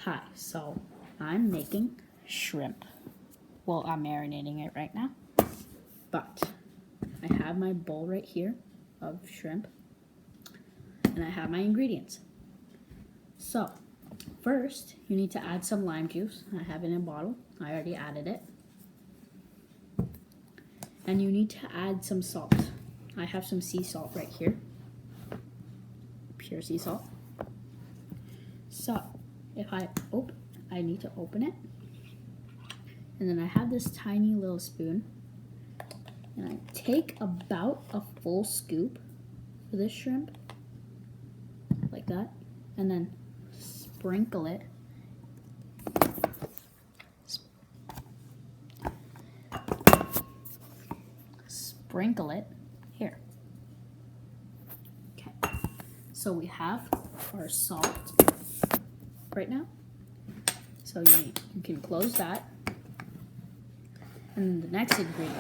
Hi, so I'm making shrimp. Well, I'm marinating it right now, but I have my bowl right here of shrimp, and I have my ingredients. So, first, you need to add some lime juice. I have it in a bottle. I already added it. And you need to add some salt. I have some sea salt right here. Pure sea salt. So, if I need to open it. And then I have this tiny little spoon. And I take about a full scoop for this shrimp. Like that. And then sprinkle it. Sprinkle it here. Okay. So we have our salt right now. So you can close that. And then the next ingredient.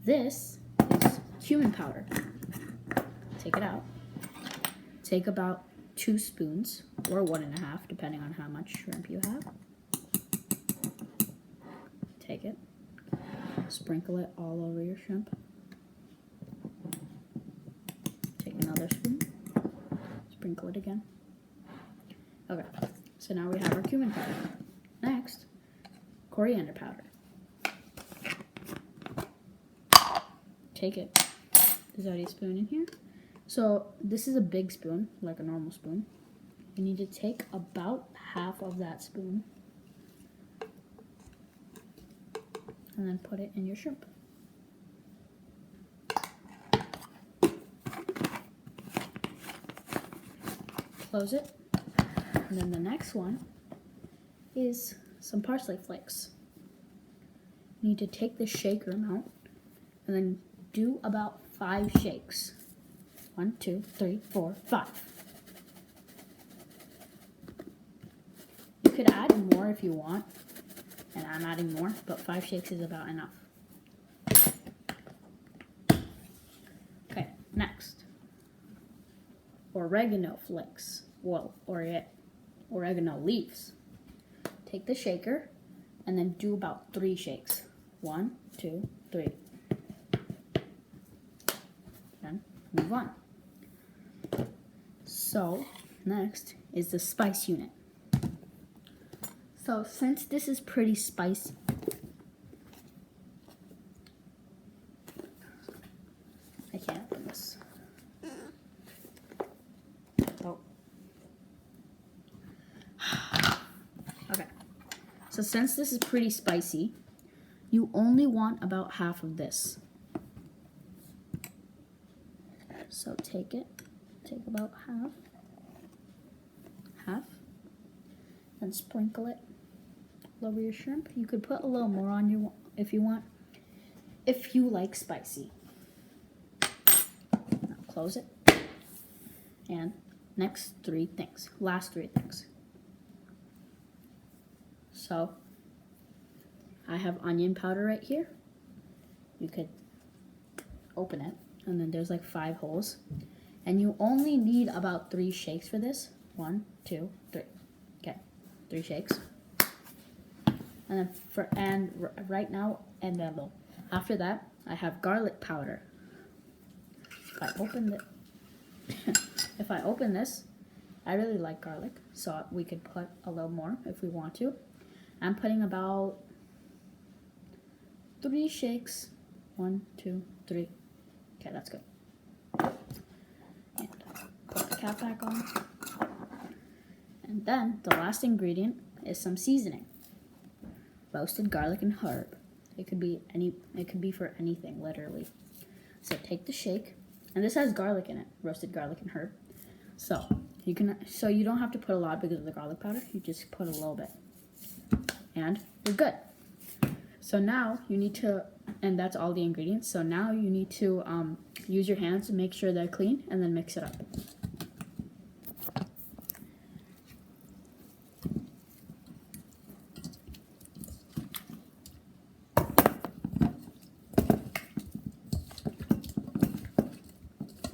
This is cumin powder. Take it out. Take about 2 spoons or 1.5, depending on how much shrimp you have. Take it. Sprinkle it all over your shrimp. Take another spoon. Sprinkle it again. Okay, so now we have our cumin powder. Next, coriander powder. Take it. There's already a spoon in here. So this is a big spoon, like a normal spoon. You need to take about half of that spoon and then put it in your shrimp. Close it. And then the next one is some parsley flakes. You need to take the shaker amount and then do about 5 shakes. 1, 2, 3, 4, 5. You could add more if you want, and I'm adding more, but 5 shakes is about enough. Okay, next. Oregano flakes. Well, oregano leaves. Take the shaker and then do about 3 shakes. 1, 2, 3. Then move on. So, next is the spice unit. So, since this is pretty spicy, I can't open this. Oh. Okay. So, since this is pretty spicy, you only want about half of this. So, take about half, and sprinkle it all over your shrimp. You could put a little more on your if you want, if you like spicy. Now close it. And last 3 things. So I have onion powder right here. You could open it, and then there's like 5 holes. And you only need about 3 shakes for this. 1, 2, 3. Okay, 3 shakes. And then right now, and then after that, I have garlic powder. If I open this, I really like garlic, so we could put a little more if we want to. I'm putting about 3 shakes. 1, 2, 3. Okay, that's good. And put the cap back on. And then the last ingredient is some seasoning. Roasted garlic and herb. It could be for anything, literally. So take the shake, and this has garlic in it, roasted garlic and herb. So you don't have to put a lot because of the garlic powder. You just put a little bit, and you're good. So now you need to, and that's all the ingredients. So now you need to use your hands to make sure they're clean, and then mix it up.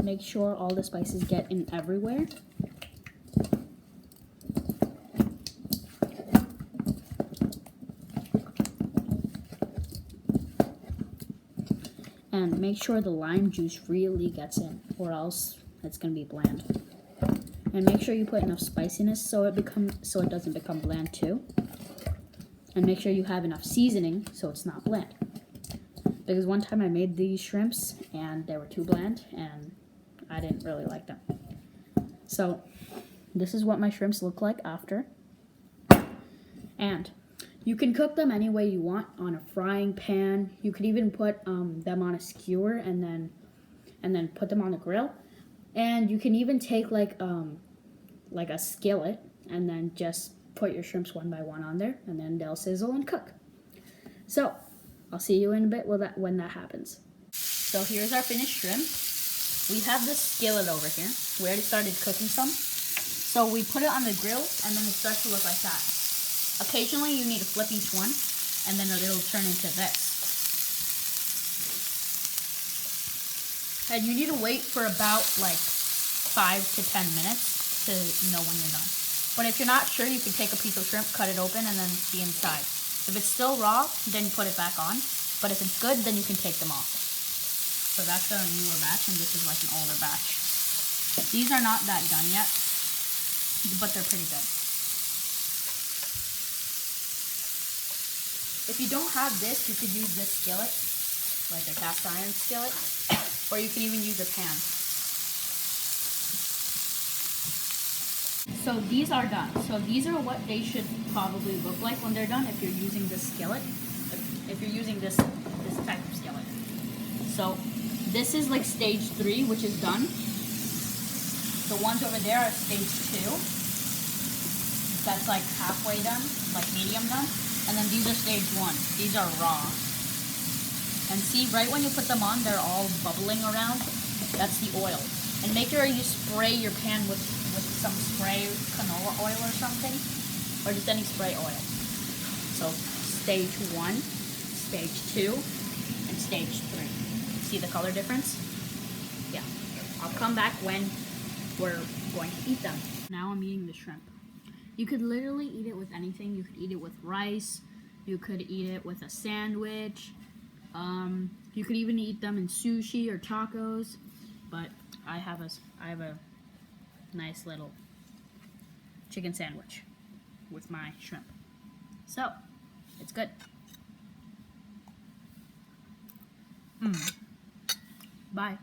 Make sure all the spices get in everywhere. And make sure the lime juice really gets in, or else it's gonna be bland. And make sure you put enough spiciness so it doesn't become bland too. And make sure you have enough seasoning so it's not bland. Because one time I made these shrimps and they were too bland and I didn't really like them. So this is what my shrimps look like after. And you can cook them any way you want, on a frying pan. You could even put them on a skewer and then put them on the grill. And you can even take like a skillet and then just put your shrimps one by one on there, and then they'll sizzle and cook. So I'll see you in a bit when that happens. So here's our finished shrimp. We have this skillet over here. We already started cooking some. So we put it on the grill and then it starts to look like that. Occasionally you need to flip each one and then it'll turn into this. And you need to wait for about like 5 to 10 minutes to know when you're done. But if you're not sure, you can take a piece of shrimp, cut it open, and then see inside. If it's still raw, then you put it back on. But if it's good, then you can take them off. So that's a newer batch, and this is like an older batch. These are not that done yet, but they're pretty good. If you don't have this, you could use this skillet, like a cast iron skillet, or you can even use a pan. So these are done. So these are what they should probably look like when they're done if you're using this skillet. If you're using this type of skillet. So this is like stage 3, which is done. The ones over there are stage 2. That's like halfway done, like medium done. And then these are stage 1. These are raw. And see, right when you put them on, they're all bubbling around. That's the oil. And make sure you spray your pan with some spray canola oil or something, or just any spray oil. So stage 1, stage 2, and stage 3. See the color difference? Yeah. I'll come back when we're going to eat them. Now I'm eating the shrimp. You could literally eat it with anything. You could eat it with rice. You could eat it with a sandwich. You could even eat them in sushi or tacos. But I have a nice little chicken sandwich with my shrimp. So, it's good. Bye.